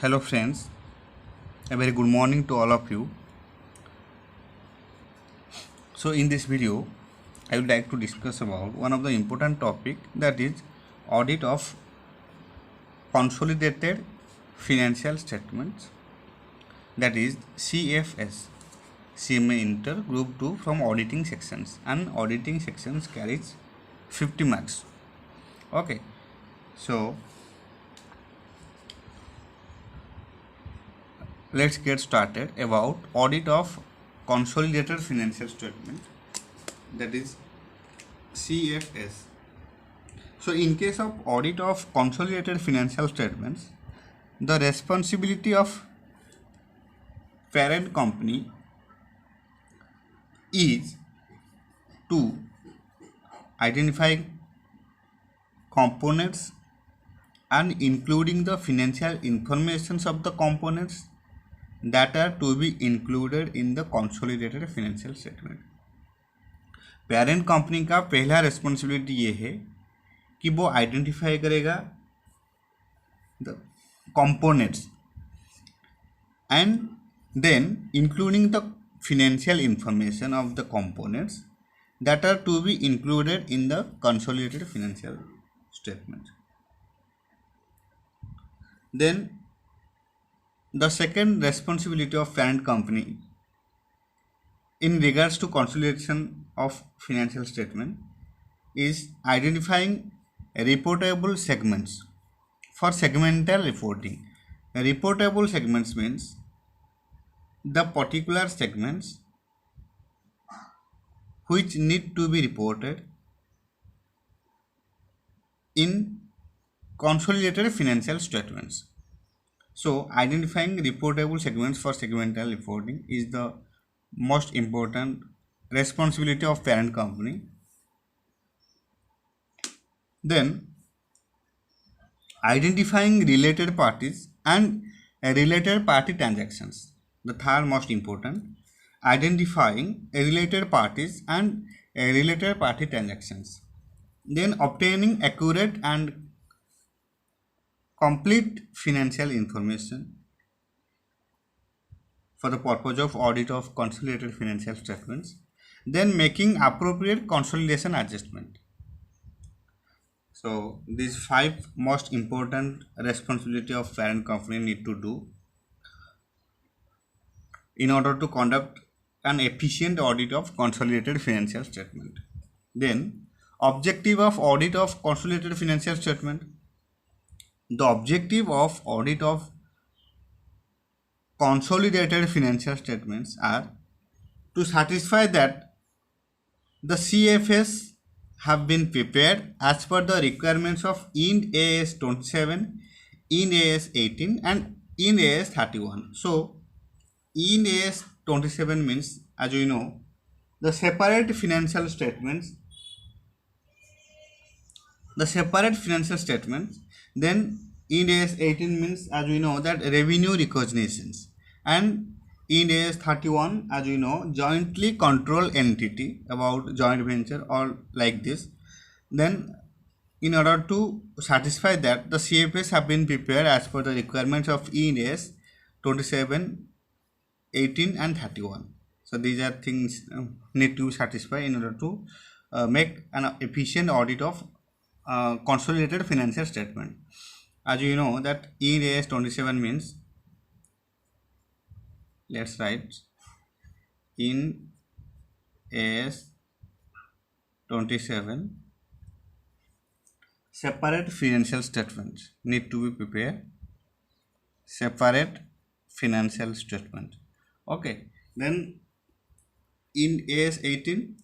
Hello friends, a very good morning to all of you. So in this video, I would like to discuss about one of the important topic, that is audit of consolidated financial statements, that is CFS. CMA Inter Group 2 from auditing sections, and auditing sections carries 50 marks. Okay, so let's get started about audit of consolidated financial statement, that is CFS. So in case of audit of consolidated financial statements, the responsibility of parent company is to identify components and including the financial informations of the components that are to be included in the consolidated financial statement. Parent company का पहला responsibility ये है कि वो identify करेगा the components and then including the financial information of the components that are to be included in the consolidated financial statement. Then the second responsibility of parent company in regards to consolidation of financial statement is identifying reportable segments for segmental reporting. Reportable segments means the particular segments which need to be reported in consolidated financial statements. So identifying reportable segments for segmental reporting is the most important responsibility of parent company. Then identifying related parties and related party transactions. The third most important, identifying related parties and related party transactions. Then obtaining accurate and complete financial information for the purpose of audit of consolidated financial statements. Then making appropriate consolidation adjustment. So these 5 most important responsibility of parent company need to do in order to conduct an efficient audit of consolidated financial statement. Then objective of audit of consolidated financial statement. The objective of audit of consolidated financial statements are to satisfy that the CFS have been prepared as per the requirements of Ind AS 27, Ind AS 18 and Ind AS 31. So Ind AS 27 means, as you know, the separate financial statements, then Ind AS 18 means, as we know, that revenue recognitions, and Ind AS 31, as we know, jointly controlled entity, about joint venture or like this. Then in order to satisfy that, the CFS have been prepared as per the requirements of Ind AS 27, 18 and 31. So these are things need to satisfy in order to make an efficient audit of consolidated financial statement. As you know that Ind AS 27 means, let's write Ind AS 27, separate financial statements need to be prepared, separate financial statement. Okay, then in AS 18,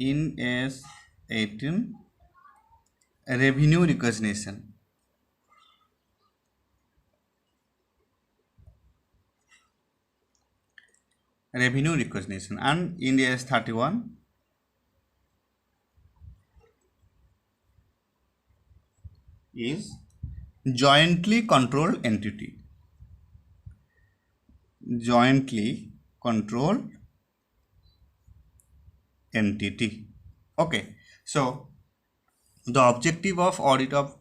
in AS 18, revenue recognition. Revenue recognition, and in AS 31, is jointly controlled entity. Jointly controlled entity. Okay, So the objective of audit of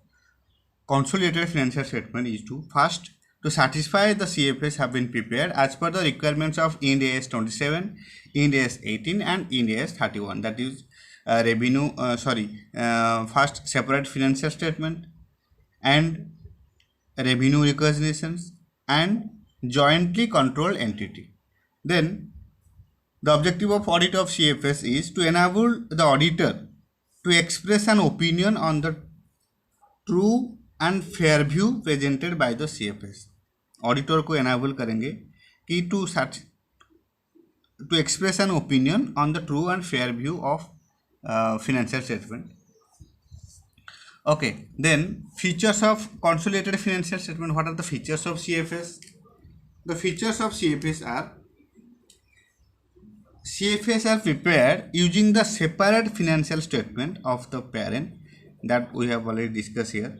consolidated financial statement is to first to satisfy the CFS have been prepared as per the requirements of Ind AS 27, Ind AS 18 and Ind AS 31, that is first separate financial statement and revenue recognitions and jointly controlled entity. Then the objective of audit of CFS is to enable the auditor to express an opinion on the true and fair view presented by the CFS. Auditor को enable करेंगे कि to express an opinion on the true and fair view of financial statement. Okay, then features of consolidated financial statement. What are the features of CFS? The features of CFS are prepared using the separate financial statement of the parent that we have already discussed here.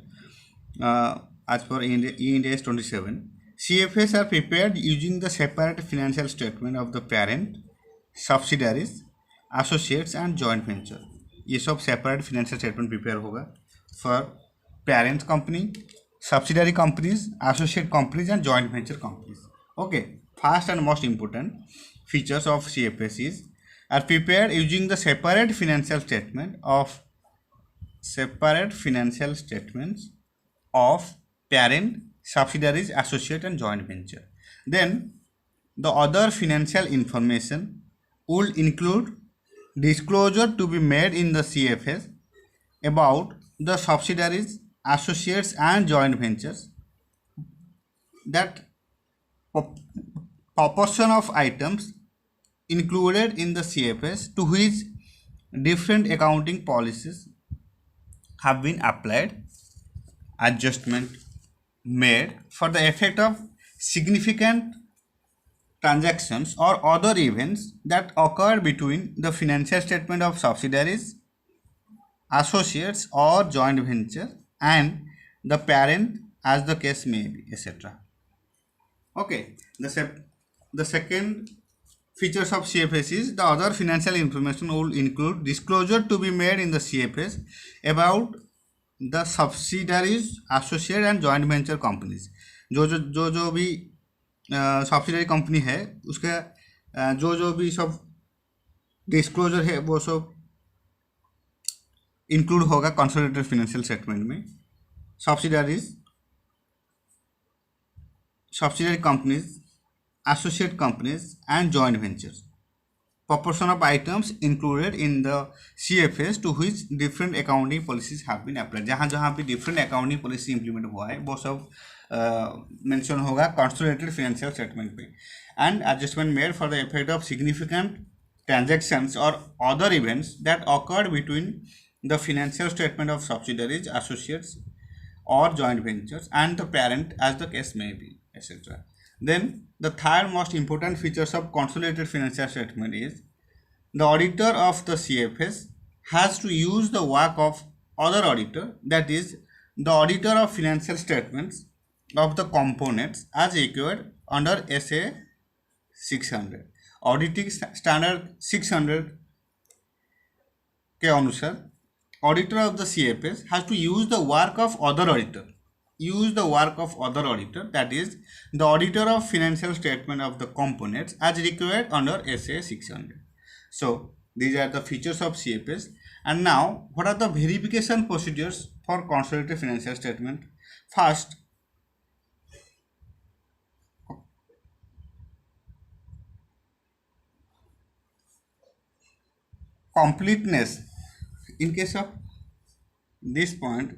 As per Ind AS 27, CFS are prepared using the separate financial statement of the parent, subsidiaries, associates and joint venture. ये सब separate financial statement prepare होगा for parent company, subsidiary companies, associate companies and joint venture companies. Okay, first and most important features of CFS are prepared using the separate financial statements of parent, subsidiaries, associate and joint venture. Then the other financial information will include disclosure to be made in the CFS about the subsidiaries, associates and joint ventures, that proportion of items included in the CFS to which different accounting policies have been applied, adjustment made for the effect of significant transactions or other events that occur between the financial statement of subsidiaries, associates or joint venture and the parent as the case may be, etc. Okay, the second features of CFS is the other financial information will include disclosure to be made in the CFS about the subsidiaries, associate and joint venture companies. जो भी subsidiary company है उसका जो भी सब disclosure है वो सब इंक्लूड होगा कंसोलिडेटेड फाइनेंशियल स्टेटमेंट में. subsidiary companies, associate companies and joint ventures. Proportion of items included in the CFS to which different accounting policies have been applied. जहाँ भी different accounting policy implement हुआ है वो सब mention होगा consolidated financial statement पे. And adjustment made for the effect of significant transactions or other events that occurred between the financial statement of subsidiaries, associates or joint ventures and the parent as the case may be, etc. Then the third most important features of consolidated financial statement is the auditor of the CFS has to use the work of other auditor, that is the auditor of financial statements of the components as required under SA 600. Auditing standard 600 के अनुसार auditor of the CFS has to use the work of other auditor. That is the auditor of financial statement of the components as required under SA 600. So these are the features of CFS. And now what are the verification procedures for consolidated financial statement? First, completeness. In case of this point,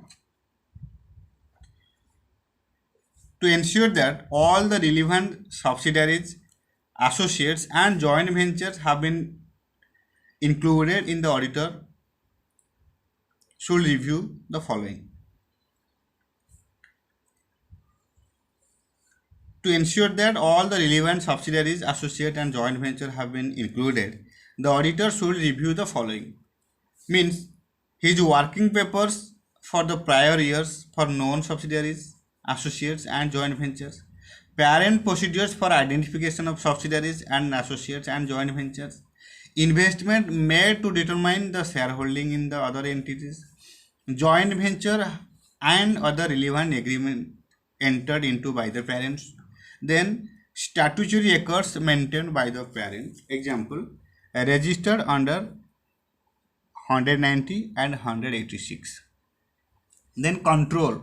to ensure that all the relevant subsidiaries, associates and joint ventures have been included in the auditor should review the following. To ensure that all the relevant subsidiaries, associate and joint venture have been included, the auditor should review the following. Means his working papers for the prior years for known subsidiaries, associates and joint ventures, parent procedures for identification of subsidiaries and associates and joint ventures, investment made to determine the shareholding in the other entities, joint venture and other relevant agreement entered into by the parents, then statutory records maintained by the parent, example registered under 190 and 186. Then control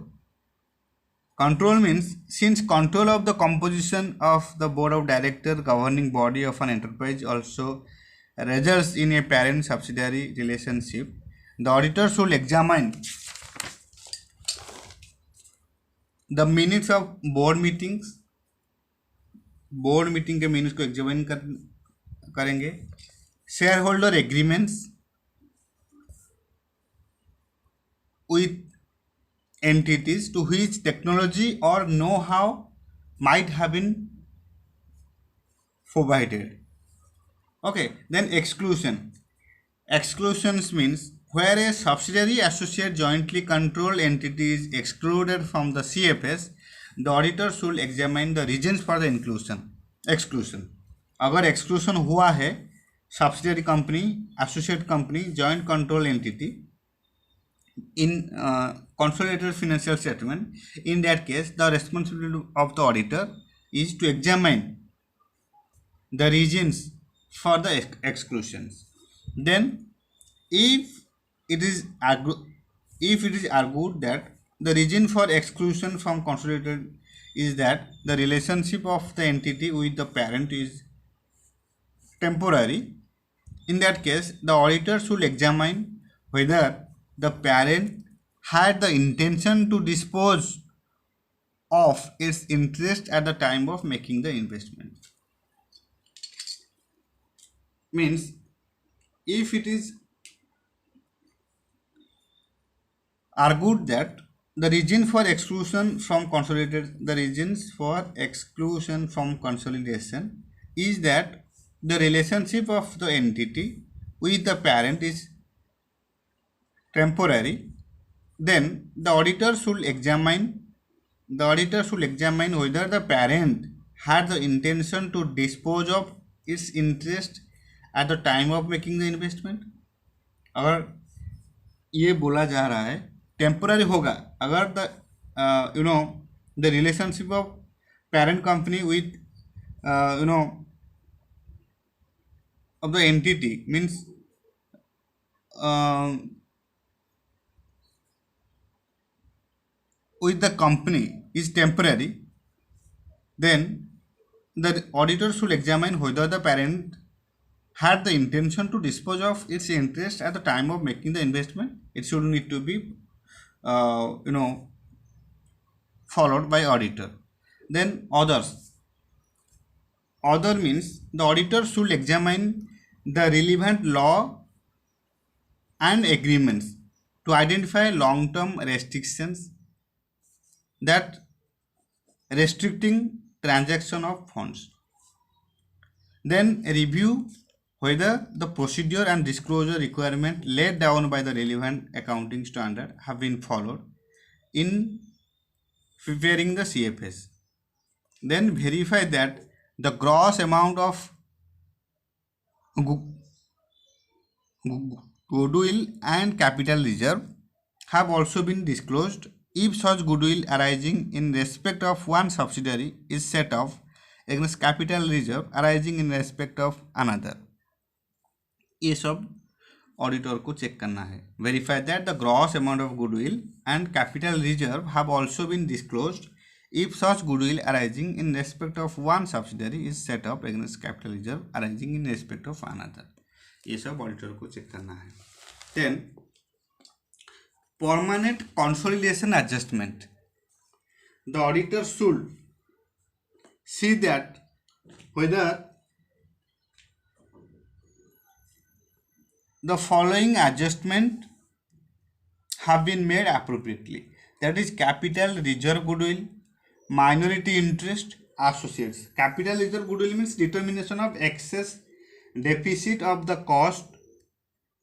means since control of the composition of the board of director governing body of an enterprise also results in a parent subsidiary relationship, the auditor should examine the minutes of board meetings, board meeting के minutes को examine करेंगे, share holder agreements with entities to which technology or know-how might have been provided. Okay, then exclusions means where a subsidiary associate jointly controlled entity is excluded from the CFS, the auditor should examine the reasons for the exclusion. अगर exclusion हुआ है subsidiary company, associate company, joint control entity in consolidated financial statement, in that case the responsibility of the auditor is to examine the reasons for the exclusions. Then if it is argued that the reason for exclusion from consolidated is that the relationship of the entity with the parent is temporary, in that case the auditor should examine whether the parent had the intention to dispose of its interest at the time of making the investment. Means if it is argued that the reason for exclusion from consolidation is that the relationship of the entity with the parent is temporary, then the auditor should examine whether the parent had the intention to dispose of its interest at the time of making the investment. अगर ये बोला जा रहा है temporary होगा अगर the relationship of parent company with of the entity means with the company is temporary, then the auditor should examine whether the parent had the intention to dispose of its interest at the time of making the investment. It should need to be followed by auditor. Then other means the auditor should examine the relevant law and agreements to identify long-term restrictions that restricting transaction of funds. Then review whether the procedure and disclosure requirement laid down by the relevant accounting standard have been followed in preparing the CFS. Then verify that the gross amount of goodwill and capital reserve have also been disclosed if such goodwill arising in respect of one subsidiary is set off against capital reserve arising in respect of another. ये सब auditor को check करना है. Verify that the gross amount of goodwill and capital reserve have also been disclosed if such goodwill arising in respect of one subsidiary is set up against capital reserve arising in respect of another. ये सब auditor को check करना है. Then permanent consolidation adjustment. The auditor should see that whether the following adjustment have been made appropriately. That is capital reserve goodwill, minority interest, associates. Capital reserve goodwill means determination of excess deficit of the cost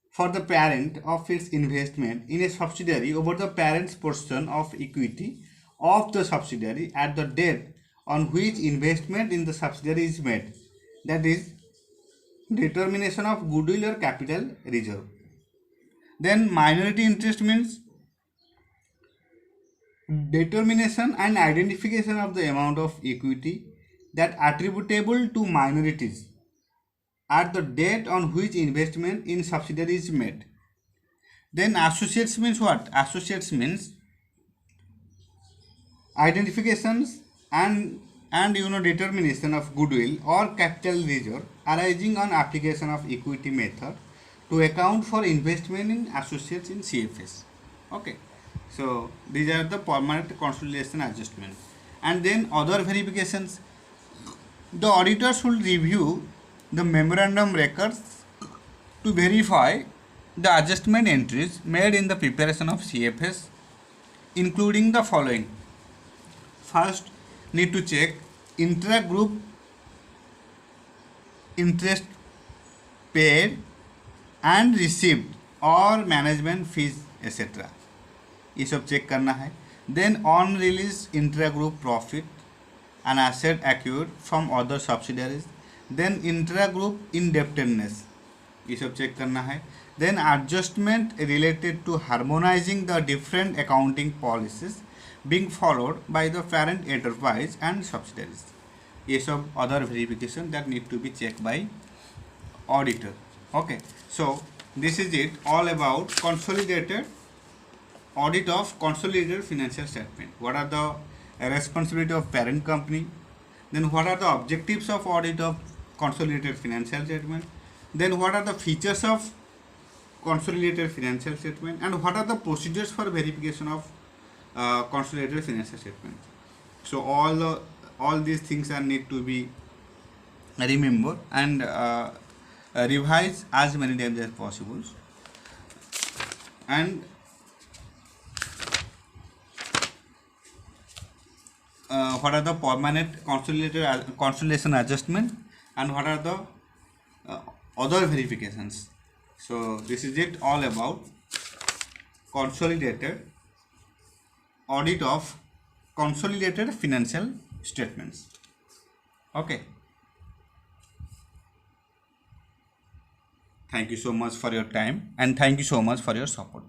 for the parent of its investment in a subsidiary over the parent's portion of equity of the subsidiary at the date on which investment in the subsidiary is made. That is determination of goodwill or capital reserve. Then minority interest means determination and identification of the amount of equity that attributable to minorities at the date on which investment in subsidiary is made. Then associates means what? Associates means identifications and determination of goodwill or capital reserve arising on application of equity method to account for investment in associates in CFS. Okay, so these are the permanent consolidation adjustment. And then other verifications, the auditor should review the memorandum records to verify the adjustment entries made in the preparation of CFS, including the following. First, need to check intra-group interest paid and received और management fees etcetera, ये सब check करना है. Then on release intra group profit and asset accrued from other subsidiaries. Then intra group indebtedness, ये सब check करना है. Then adjustment related to harmonizing the different accounting policies being followed by the parent enterprise and subsidiaries. ये सब other verification that need to be checked by auditor. Okay, so this is it all about consolidated audit of consolidated financial statement. What are the responsibility of parent company? Then what are the objectives of audit of consolidated financial statement? Then what are the features of consolidated financial statement? And what are the procedures for verification of consolidated financial statement? So all these things are need to be remembered and revised as many times as possible. And what are the permanent consolidation adjustment and what are the other verifications. So this is it all about consolidated audit of consolidated financial statements. Okay, thank you so much for your time and thank you so much for your support.